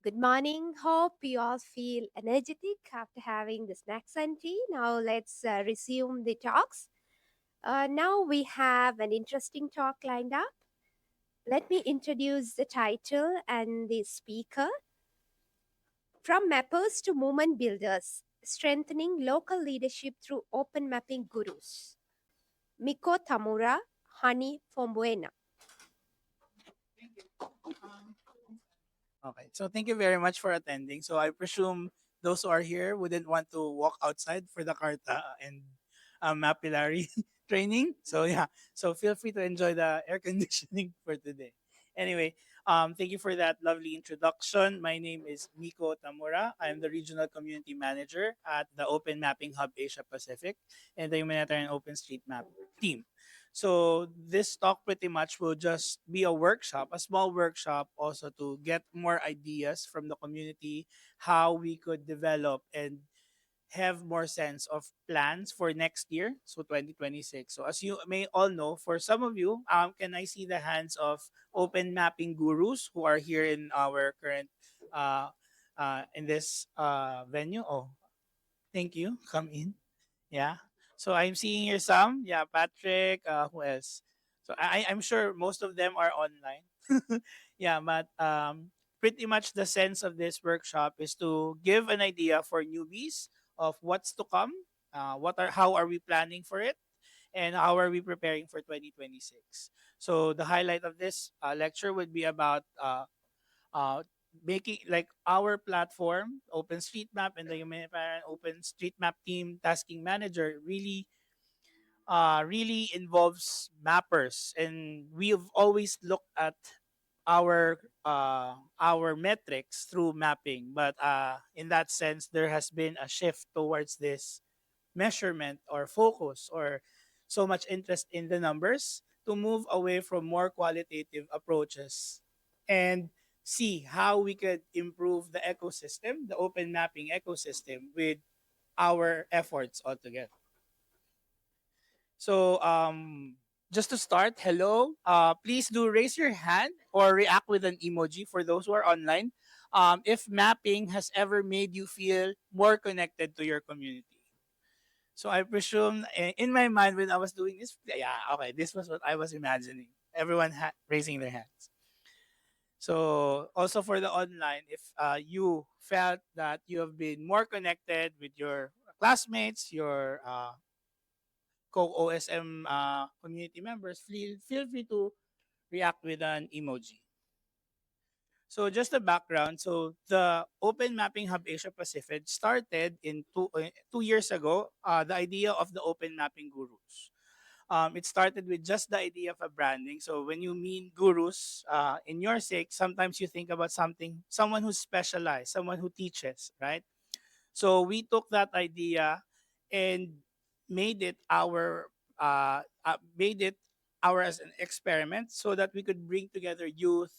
Good morning. Hope you all feel energetic after having the snacks and tea. Now let's resume the talks. Now we have an interesting talk lined up. Let me introduce the title and the speaker. From mappers to movement builders, strengthening local leadership through open mapping gurus. Miko Tamura, Hani Fombuena. Okay. So thank you very much for attending. So I presume those who are here wouldn't want to walk outside for the Carta and Mapillary training. So yeah. So feel free to enjoy the air conditioning for today. Anyway, thank you for that lovely introduction. My name is Miko Tamura. I'm the Regional Community Manager at the Open Mapping Hub Asia Pacific and the Humanitarian Open Street Map team. So this talk pretty much will just be a workshop, a small workshop also to get more ideas from the community, how we could develop and have more sense of plans for next year, so 2026. So as you may all know, for some of you, can I see the hands of open mapping gurus who are here in our current uh, in this venue? Oh, thank you. Come in. Yeah. So I'm seeing here some. Yeah, Patrick. Who else? So I'm sure most of them are online. Yeah, but pretty much the sense of this workshop is to give an idea for newbies of what's to come. How are we planning for it, and how are we preparing for 2026? So the highlight of this lecture would be about uh, making like our platform, OpenStreetMap, and the Humanitarian OpenStreetMap team tasking manager really involves mappers, and we've always looked at our metrics through mapping. But in that sense, there has been a shift towards this measurement or focus or so much interest in the numbers to move away from more qualitative approaches and see how we could improve the ecosystem, the open mapping ecosystem with our efforts altogether. So just to start, hello. Please do raise your hand or react with an emoji for those who are online. If mapping has ever made you feel more connected to your community. So I presume in my mind when I was doing this, yeah, okay, this was what I was imagining. Everyone raising their hands. So also for the online, if you felt that you have been more connected with your classmates, your co-OSM community members, feel free to react with an emoji. So just a background. So the Open Mapping Hub Asia Pacific started in 2 years ago. The idea of the Open Mapping Gurus. It started with just the idea of a branding. So when you mean gurus, in your sake, sometimes you think about someone who's specialized, someone who teaches, right? So we took that idea and made it our as an experiment so that we could bring together youth,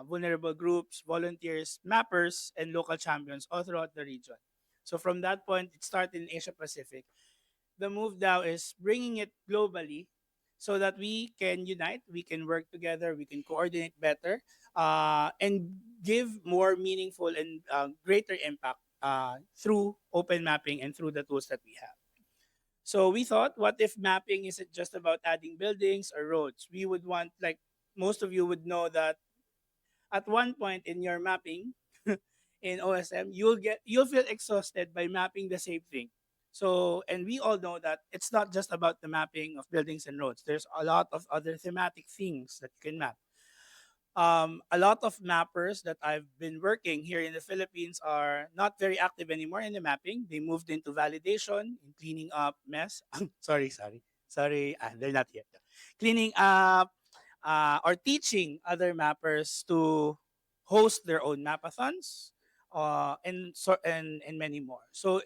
vulnerable groups, volunteers, mappers, and local champions all throughout the region. So from that point, it started in Asia Pacific. The move now is bringing it globally so that we can unite, we can work together, we can coordinate better, and give more meaningful and greater impact through open mapping and through the tools that we have. So we thought, what if mapping isn't just about adding buildings or roads? We would want, like most of you would know that at one point in your mapping in OSM, you'll feel exhausted by mapping the same thing. So, and we all know that it's not just about the mapping of buildings and roads. There's a lot of other thematic things that you can map. A lot of mappers that I've been working here in the Philippines are not very active anymore in the mapping. They moved into validation, in cleaning up mess. Sorry. They're not here. Cleaning up or teaching other mappers to host their own mapathons, and many more. So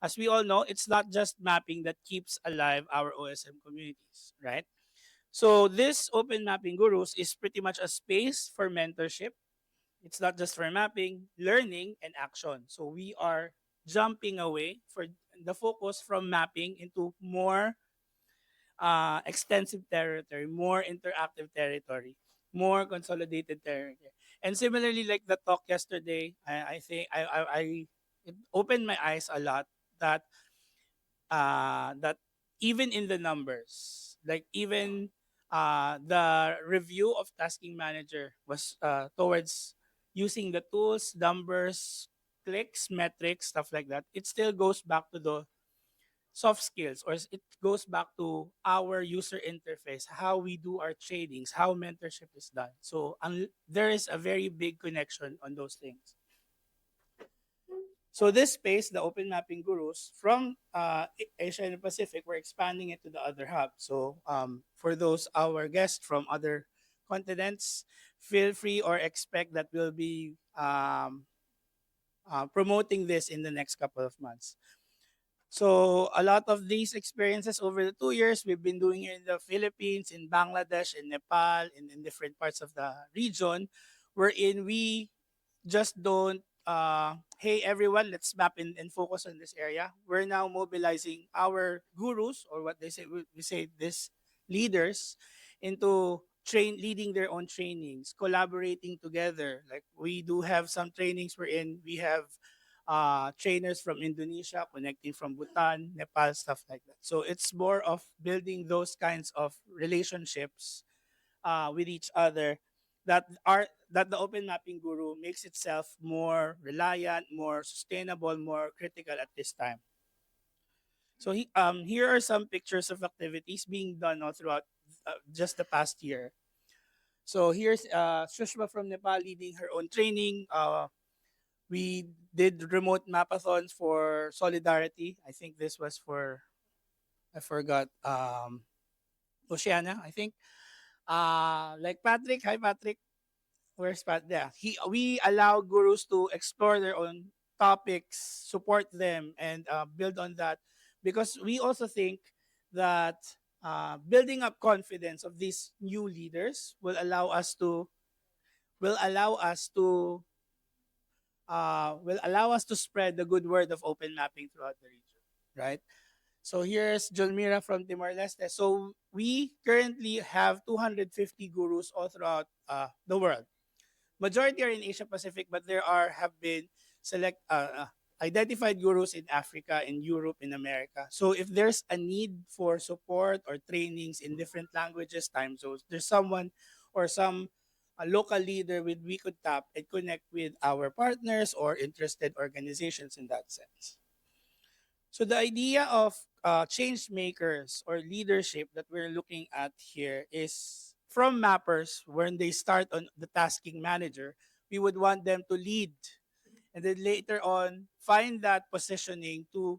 as we all know, it's not just mapping that keeps alive our OSM communities, right? So this open mapping gurus is pretty much a space for mentorship. It's not just for mapping, learning, and action. So we are jumping away for the focus from mapping into more extensive territory, more interactive territory. more consolidated territory. And similarly, like the talk yesterday, I think it opened my eyes a lot that that even in the numbers, like even the review of tasking manager was towards using the tools, numbers, clicks, metrics, stuff like that. It still goes back to the soft skills, or it goes back to our user interface, how we do our tradings, how mentorship is done. So there is a very big connection on those things. So this space, the open mapping gurus from Asia and the Pacific, we're expanding it to the other hubs. So for those our guests from other continents, feel free or expect that we'll be promoting this in the next couple of months. So a lot of these experiences over the 2 years we've been doing here in the Philippines, in Bangladesh, in Nepal, in different parts of the region, wherein we just don't hey everyone, let's map in and focus on this area. We're now mobilizing our gurus, or what they say, we say this, leaders, into leading their own trainings, collaborating together. Like we do have some trainings wherein we have trainers from Indonesia connecting from Bhutan, Nepal, stuff like that. So it's more of building those kinds of relationships with each other, that the open mapping guru makes itself more reliant, more sustainable, more critical at this time. So here are some pictures of activities being done all throughout just the past year. So here's Shushma from Nepal leading her own training. We did remote mapathons for solidarity. I think this was for, I forgot, Oceania, I think. Like Patrick, hi Patrick. Where's Pat? Yeah, we allow gurus to explore their own topics, support them, and build on that, because we also think that building up confidence of these new leaders will allow us to will allow us to spread the good word of open mapping throughout the region, right? So here's Julmira from Timor Leste. So we currently have 250 gurus all throughout the world. Majority are in Asia Pacific, but there are have been select identified gurus in Africa, in Europe, in America. So if there's a need for support or trainings in different languages, time zones, there's someone or some a local leader with we could tap and connect with our partners or interested organizations in that sense. So the idea of change makers or leadership that we're looking at here is from mappers. When they start on the tasking manager, we would want them to lead, and then later on find that positioning to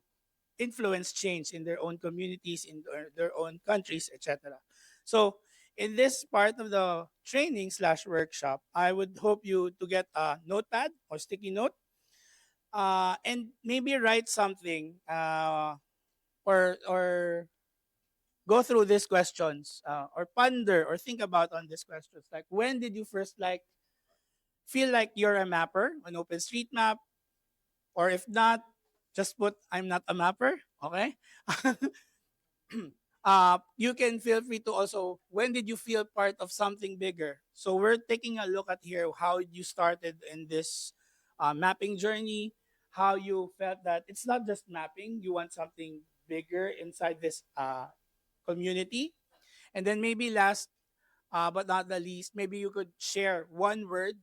influence change in their own communities, in their own countries, etc. So in this part of the training slash workshop, I would hope you to get a notepad or sticky note, and maybe write something, or go through these questions, or ponder or think about on these questions, like when did you first feel like you're a mapper on OpenStreetMap, or if not, just put I'm not a mapper, okay. You can feel free to also, when did you feel part of something bigger? So we're taking a look at here how you started in this mapping journey, how you felt that it's not just mapping, you want something bigger inside this community. And then maybe last but not the least, maybe you could share one word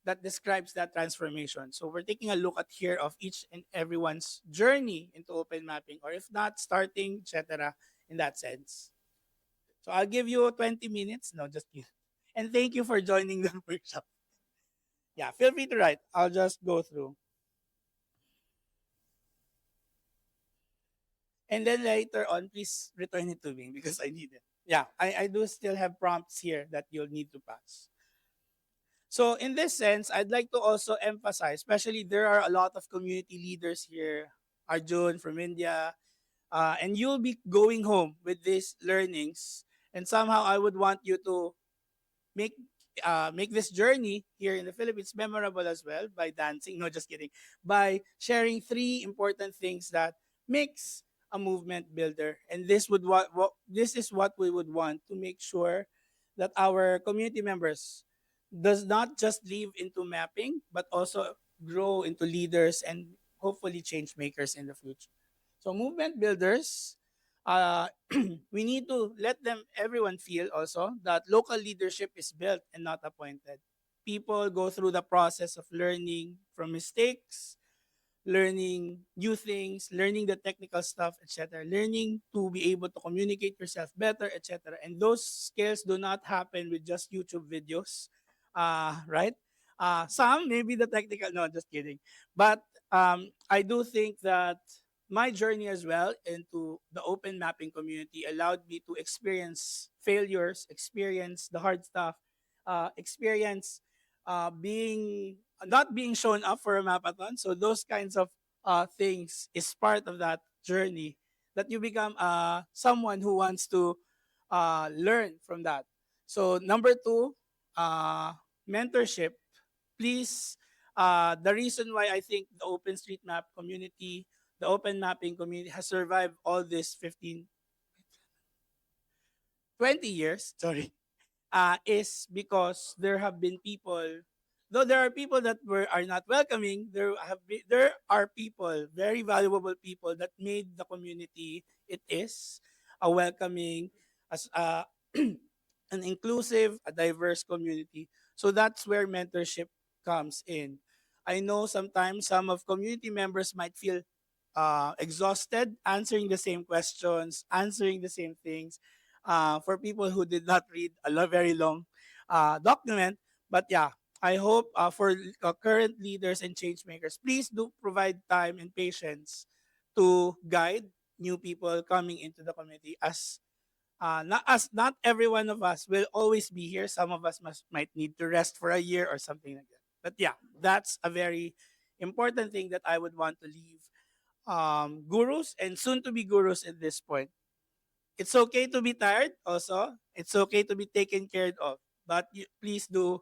that describes that transformation. So we're taking a look at here of each and everyone's journey into open mapping, or if not, starting, etc. in that sense. So I'll give you 20 minutes. No, just kidding. And thank you for joining the workshop. Yeah, feel free to write. I'll just go through. And then later on, please return it to me because I need it. Yeah, I do still have prompts here that you'll need to pass. So in this sense, I'd like to also emphasize, especially there are a lot of community leaders here, Arjun from India, and you'll be going home with these learnings. And somehow I would want you to make make this journey here in the Philippines memorable as well by dancing. No, just kidding. By sharing three important things that makes a movement builder, and this is what we would want to make sure that our community members does not just live into mapping, but also grow into leaders and hopefully change makers in the future. So movement builders, we need to let them everyone feel also that local leadership is built and not appointed. People go through the process of learning from mistakes, learning new things, learning the technical stuff, etc. Learning to be able to communicate yourself better, etc. And those skills do not happen with just YouTube videos, right? Some maybe the technical. No, just kidding. But I do think that my journey as well into the open mapping community allowed me to experience failures, experience the hard stuff, experience being not being shown up for a mapathon. So those kinds of things is part of that journey that you become someone who wants to learn from that. So number two, mentorship. Please, the reason why I think the OpenStreetMap community, the open mapping community has survived all this 15, 20 years, sorry, is because there have been people, though there are people that are not welcoming, there are people, very valuable people that made the community it is a welcoming, as an inclusive, a diverse community. So that's where mentorship comes in. I know sometimes some of community members might feel exhausted answering the same questions, answering the same things, for people who did not read a very long document. But yeah, I hope for current leaders and change makers, please do provide time and patience to guide new people coming into the community, as not every one of us will always be here. Some of us might need to rest for a year or something like that. But yeah, that's a very important thing that I would want to leave gurus and soon to be gurus at this point. It's okay to be tired also. It's okay to be taken care of. But please do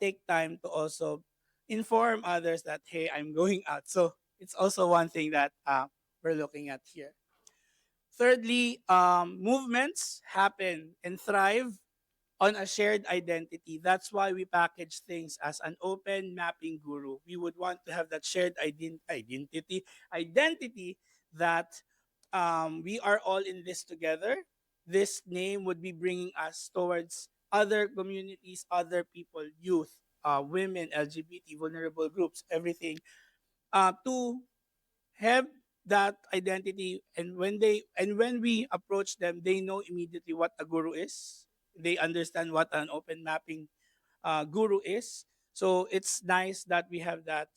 take time to also inform others that, hey, I'm going out. So it's also one thing that we're looking at here. Thirdly, movements happen and thrive on a shared identity. That's why we package things as an open mapping guru. We would want to have that shared identity that we are all in this together. This name would be bringing us towards other communities, other people, youth, women, LGBT, vulnerable groups, everything, to have that identity. And when we approach them, they know immediately what a guru is. They understand what an open mapping guru is. So it's nice that we have that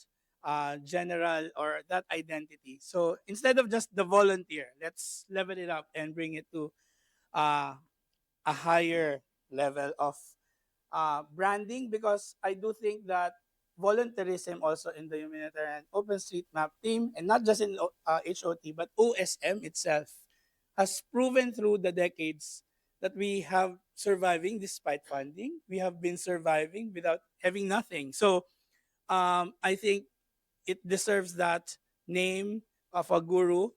general or that identity. So instead of just the volunteer, let's level it up and bring it to uh, a higher level of branding, because I do think that volunteerism also in the humanitarian OpenStreetMap team, and not just in HOT, but OSM itself, has proven through the decades that we have surviving despite funding. We have been surviving without having nothing. So I think it deserves that name of a guru.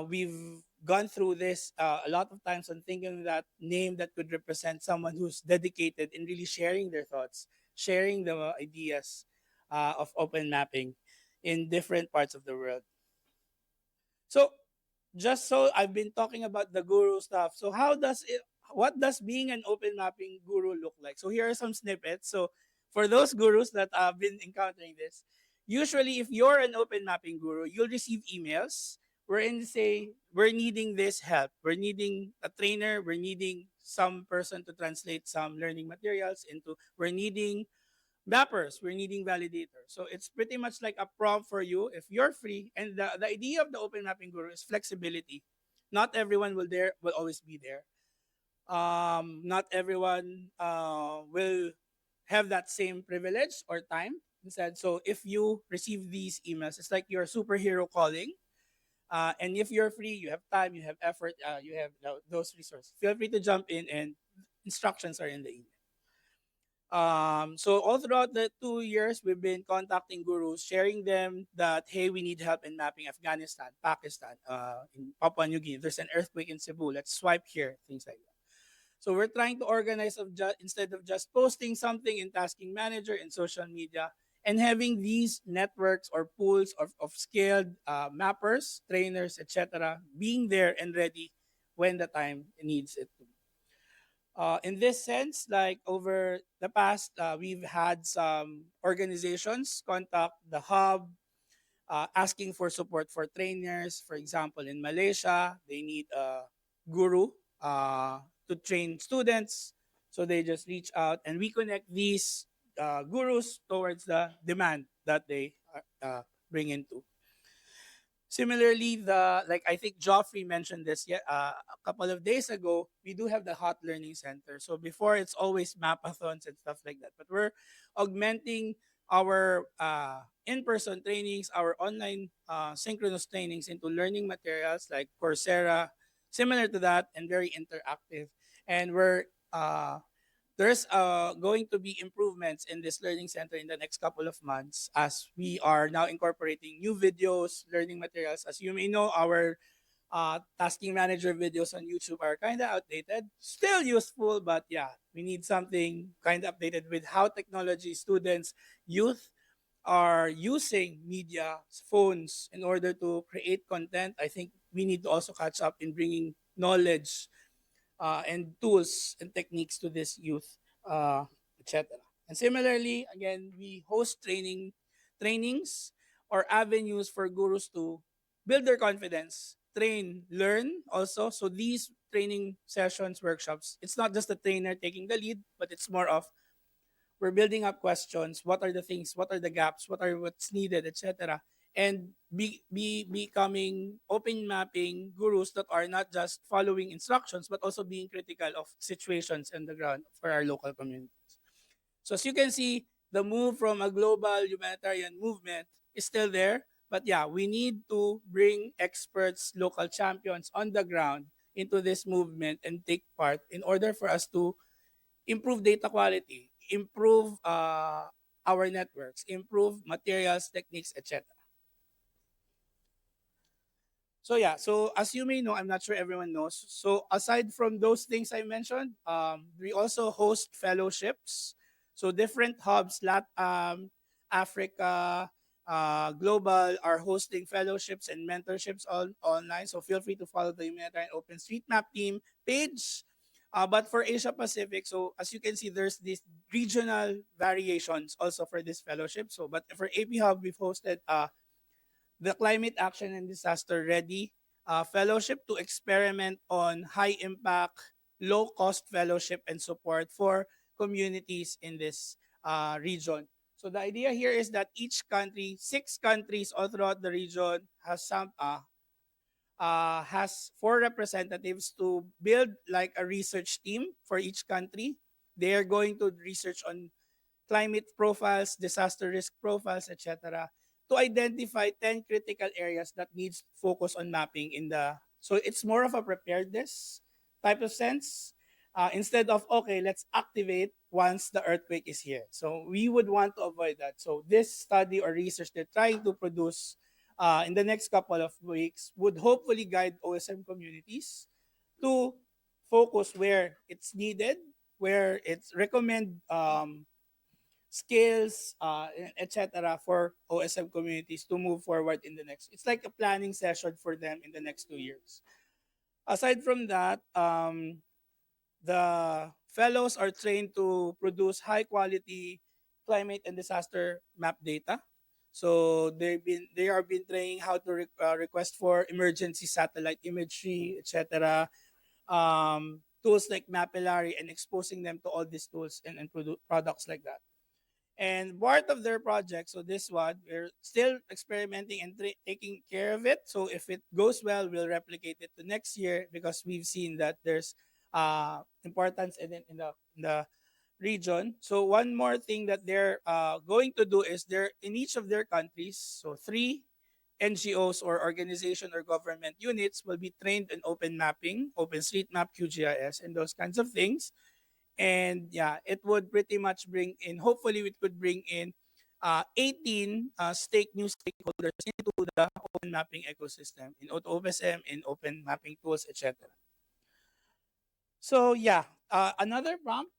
We've gone through this a lot of times on thinking that name that could represent someone who's dedicated in really sharing their thoughts, sharing the ideas of open mapping in different parts of the world. So just so I've been talking about the guru stuff. So what does being an open mapping guru look like? So here are some snippets. So for those gurus that have been encountering this, usually if you're an open mapping guru, you'll receive emails wherein say we're needing this help. We're needing a trainer, we're needing some person to translate some learning materials into, we're needing mappers, we're needing validators. So it's pretty much like a prompt for you if you're free. And the idea of the open mapping guru is flexibility. Not everyone will always be there. Not everyone will have that same privilege or time. Instead, so if you receive these emails, it's like your superhero calling. And if you're free, you have time, you have effort, you have those resources. Feel free to jump in, and instructions are in the email. So all throughout the 2 years, we've been contacting gurus, sharing them that, hey, we need help in mapping Afghanistan, Pakistan, in Papua New Guinea. There's an earthquake in Cebu. Let's swipe here, things like that. So we're trying to organize instead of just posting something in tasking manager and social media, and having these networks or pools of skilled mappers, trainers, etc., being there and ready when the time needs it to. In this sense, like over the past, we've had some organizations contact the hub, asking for support for trainers. For example, in Malaysia, they need a guru uh, to train students. So they just reach out and we connect these gurus towards the demand that they bring into. Similarly, the like I think Joffrey mentioned this a couple of days ago, we do have the hot learning center. So before it's always mapathons and stuff like that, but we're augmenting our in-person trainings, our online synchronous trainings into learning materials like Coursera, similar to that and very interactive. And we're there's going to be improvements in this learning center in the next couple of months as we are now incorporating new videos, learning materials. As you may know, our tasking manager videos on YouTube are kind of outdated, still useful, but yeah, we need something kind of updated with how technology students, youth are using media, phones in order to create content. I think we need to also catch up in bringing knowledge and tools and techniques to this youth, etc. And similarly, again, we host trainings or avenues for gurus to build their confidence, train, learn also. So these training sessions, workshops, it's not just the trainer taking the lead, but it's more of we're building up questions. What are the things? What are the gaps? What's needed, etc. And becoming open mapping gurus that are not just following instructions but also being critical of situations on the ground for our local communities. So as you can see, the move from a global humanitarian movement is still there. But yeah, we need to bring experts, local champions on the ground into this movement and take part in order for us to improve data quality, improve our networks, improve materials, techniques, etc. So yeah, so as you may know, I'm not sure everyone knows. So aside from those things I mentioned, we also host fellowships. So different hubs, Africa, Global are hosting fellowships and mentorships online. So feel free to follow the Humanitarian Open Street Map team page. But for Asia Pacific, so as you can see, there's these regional variations also for this fellowship. So, but for AP Hub, we've hosted the Climate Action and Disaster Ready Fellowship to experiment on high impact, low cost fellowship and support for communities in this region. So the idea here is that each country, 6 countries all throughout the region, has 4 representatives to build like a research team for each country. They are going to research on climate profiles, disaster risk profiles, etc., to identify 10 critical areas that needs focus on mapping in the. So it's more of a preparedness type of sense instead of okay, let's activate once the earthquake is here. So we would want to avoid that. So this study or research they're trying to produce in the next couple of weeks would hopefully guide OSM communities to focus where it's needed, where it's recommend skills, etc. for OSM communities to move forward in the next. It's like a planning session for them in the next 2 years. Aside from that, the fellows are trained to produce high quality climate and disaster map data. So they are been trained how to request for emergency satellite imagery, etc. Tools like Mapillary and exposing them to all these tools and products like that. And part of their project, so this one, we're still experimenting and taking care of it. So if it goes well, we'll replicate it to next year because we've seen that there's importance in the region. So one more thing that they're going to do is they're in each of their countries. So 3 NGOs or organization or government units will be trained in open mapping, OpenStreetMap, QGIS, and those kinds of things. And yeah, it would pretty much bring in, hopefully it could bring in 18 new stakeholders into the open mapping ecosystem in OpenSM, in open mapping tools, etc. So yeah, Another prompt.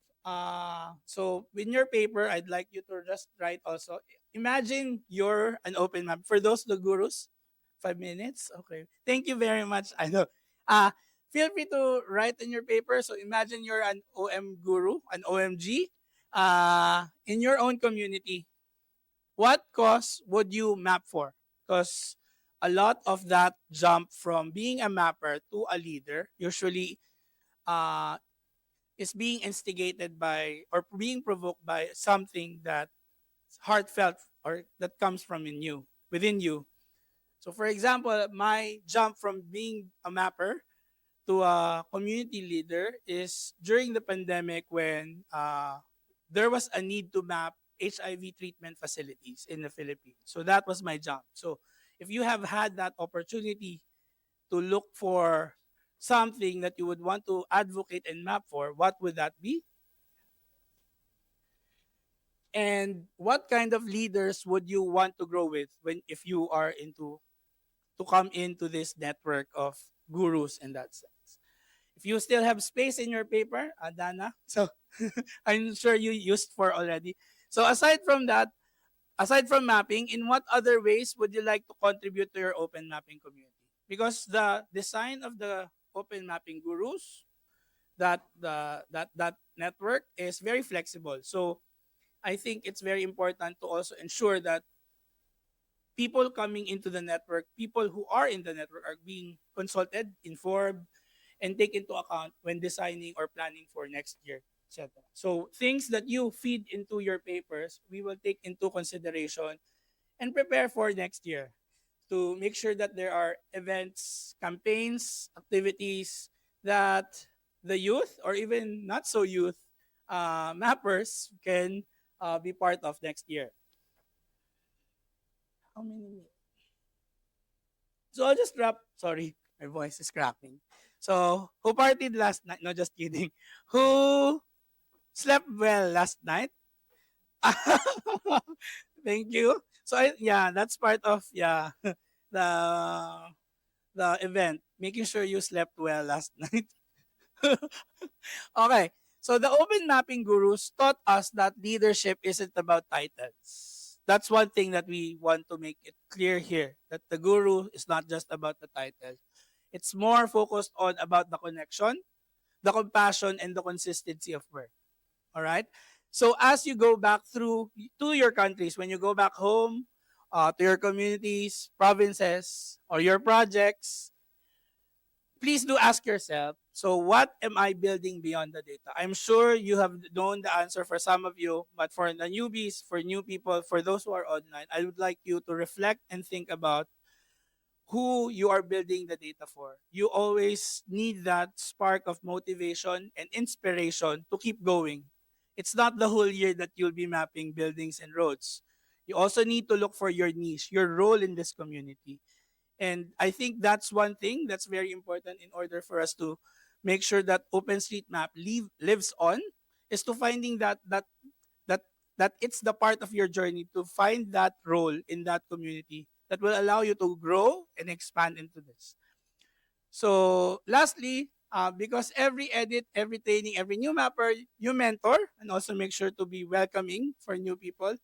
So in your paper, I'd like you to just write also. Imagine you're an open map. For those the gurus, 5 minutes. Okay. Thank you very much. I know. Uh, Feel free to write in your paper. So imagine you're an OM guru, an OMG. In your own community, what cause would you map for? Because a lot of that jump from being a mapper to a leader usually uh, is being instigated by or being provoked by something that heartfelt or that comes from in you within you. So for example, my jump from being a mapper to a community leader is during the pandemic when there was a need to map HIV treatment facilities in the Philippines. So that was my jump. So if you have had that opportunity to look for something that you would want to advocate and map for, what would that be? And what kind of leaders would you want to grow with when if you are into to come into this network of gurus in that sense? If you still have space in your paper, Dana, so I'm sure you used for already. So aside from mapping, in what other ways would you like to contribute to your open mapping community? Because the design of the open mapping gurus, that network is very flexible. So I think it's very important to also ensure that people coming into the network, people who are in the network are being consulted, informed, and take into account when designing or planning for next year, etc. So things that you feed into your papers, we will take into consideration and prepare for next year to make sure that there are events, campaigns, activities that the youth or even not so youth mappers can be part of next year. How many? So I'll just drop. Sorry, my voice is cracking. So who partied last night? No, just kidding. Who slept well last night? Thank you. So yeah, that's part of the the event. Making sure you slept well last night. Okay. So the open mapping gurus taught us that leadership isn't about titles. That's one thing that we want to make it clear here, that the guru is not just about the title. It's more focused on about the connection, the compassion, and the consistency of work. All right. So as you go back through to your countries, when you go back home, to your communities, provinces, or your projects, please do ask yourself, so what am I building beyond the data? I'm sure you have known the answer for some of you, but for the newbies, for new people, for those who are online, I would like you to reflect and think about who you are building the data for. You always need that spark of motivation and inspiration to keep going. It's not the whole year that you'll be mapping buildings and roads. You also need to look for your niche, your role in this community. And I think that's one thing that's very important in order for us to make sure that OpenStreetMap lives on, is to finding that that it's the part of your journey to find that role in that community that will allow you to grow and expand into this. So lastly, because every edit, every training, every new mapper you mentor and also make sure to be welcoming for new people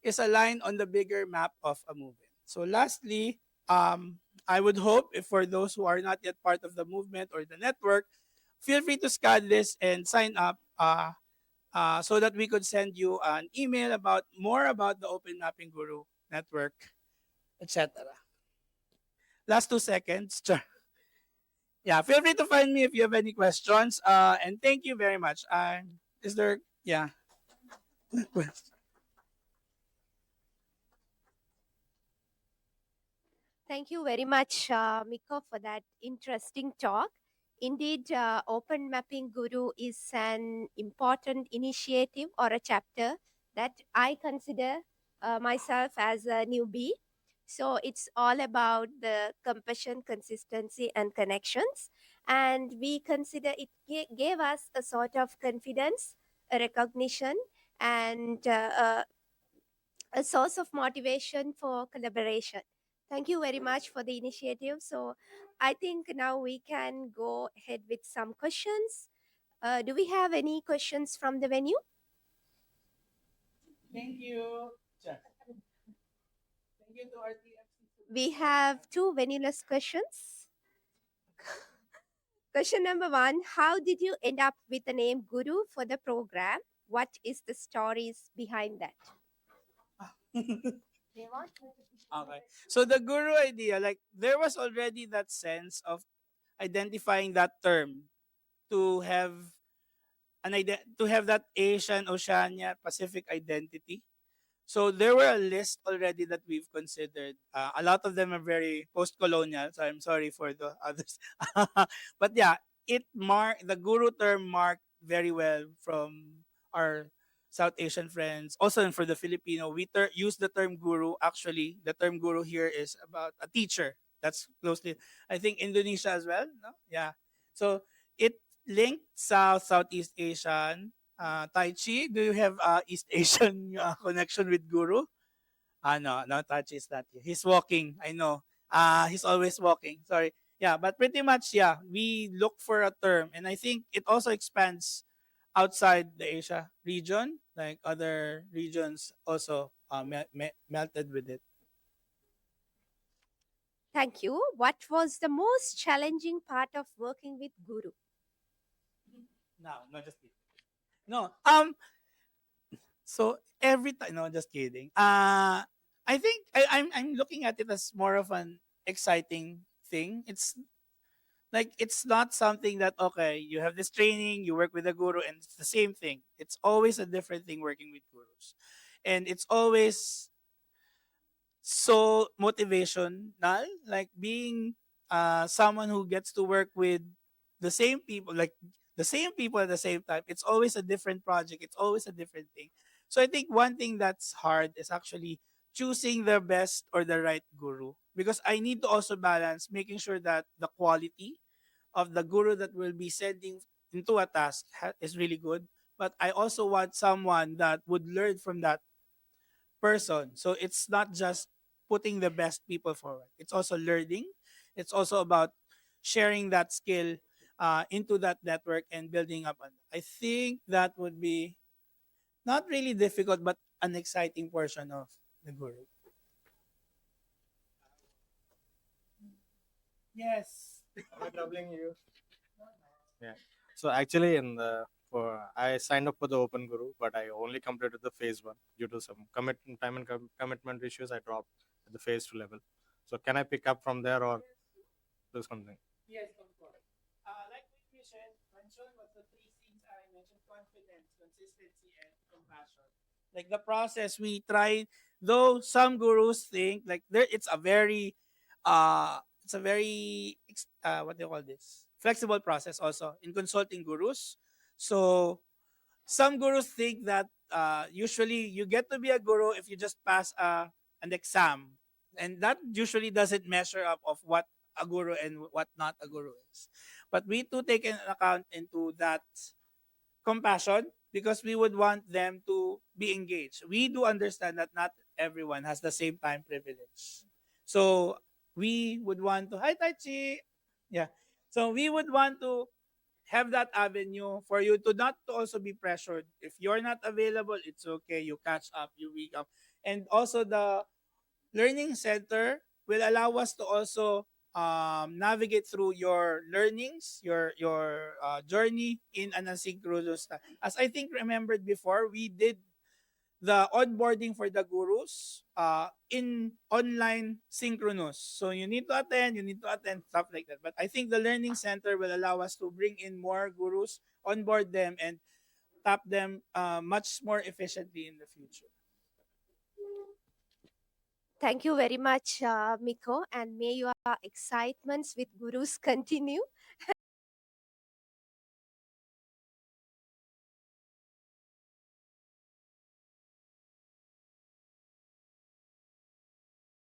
is aligned on the bigger map of a movement. So lastly, I would hope if for those who are not yet part of the movement or the network, feel free to scan this and sign up so that we could send you an email about more about the Open Mapping Guru network, etc. Last 2 seconds. Yeah, feel free to find me if you have any questions. And thank you very much. Is there, yeah. Thank you very much, Miko, for that interesting talk. Indeed, Open Mapping Guru is an important initiative or a chapter that I consider myself as a newbie. So it's all about the compassion, consistency, and connections. And we consider it gave us a sort of confidence, a recognition, and a source of motivation for collaboration. Thank you very much for the initiative. So I think now we can go ahead with some questions. Do we have any questions from the venue? Thank you. Sure. Thank you to RTFC. We have two venulous questions. Question number one: how did you end up with the name Guru for the program? What is the stories behind that? Okay. So the guru idea, like there was already that sense of identifying that term to have to have that Asian, Oceania, Pacific identity. So there were a list already that we've considered. A lot of them are very post-colonial, so I'm sorry for the others. But yeah, the guru term marked very well from our South Asian friends. Also, for the Filipino, we use the term guru. Actually, the term guru here is about a teacher. That's closely, I think, Indonesia as well. No, yeah. So it linked Southeast Asian Tai Chi, do you have East Asian connection with Guru? No, no, Tai Chi is not here. He's walking. I know. He's always walking. Sorry. Yeah, but pretty much, yeah, we look for a term, and I think it also expands outside the Asia region, like other regions also melted with it. Thank you. What was the most challenging part of working with Guru? No, no, just kidding. No, so every time, no, just kidding. I think I'm looking at it as more of an exciting thing. It's like it's not something that okay, you have this training, you work with a guru, and it's the same thing. It's always a different thing working with gurus, and it's always so motivational, like being someone who gets to work with the same people, like the same people at the same time. It's always a different project, it's always a different thing. So I think one thing that's hard is actually choosing the best or the right guru, because I need to also balance making sure that the quality of the guru that will be sending into a task is really good, but I also want someone that would learn from that person. So it's not just putting the best people forward. It's also learning. It's also about sharing that skill into that network and building up on that. I think that would be not really difficult, but an exciting portion of the guru. Yes. Am I troubling you? Yeah. So actually, in the for I signed up for the Open Guru, but I only completed the phase one due to some time and commitment issues. I dropped at the phase two level. So can I pick up from there or do something? Yes, of course. Like we mentioned what the three things I mentioned: confidence, consistency, and compassion. Like the process we tried, though some gurus think like there it's a very what do you call this? Flexible process also in consulting gurus. So some gurus think that usually you get to be a guru if you just pass an exam, and that usually doesn't measure up of what a guru and what not a guru is. But we do take an account into that compassion, because we would want them to be engaged. We do understand that not everyone has the same time privilege. So we would want to, hi Tai Chi. Yeah. So we would want to have that avenue for you to not to also be pressured. If you're not available, it's okay. You catch up, you wake up. And also the learning center will allow us to also navigate through your learnings, your journey in an asynchronous time. As I think remembered before, we did the onboarding for the gurus in online synchronous. So you need to attend, stuff like that. But I think the learning center will allow us to bring in more gurus, onboard them, and tap them much more efficiently in the future. Thank you very much, Miko, and may your excitements with gurus continue.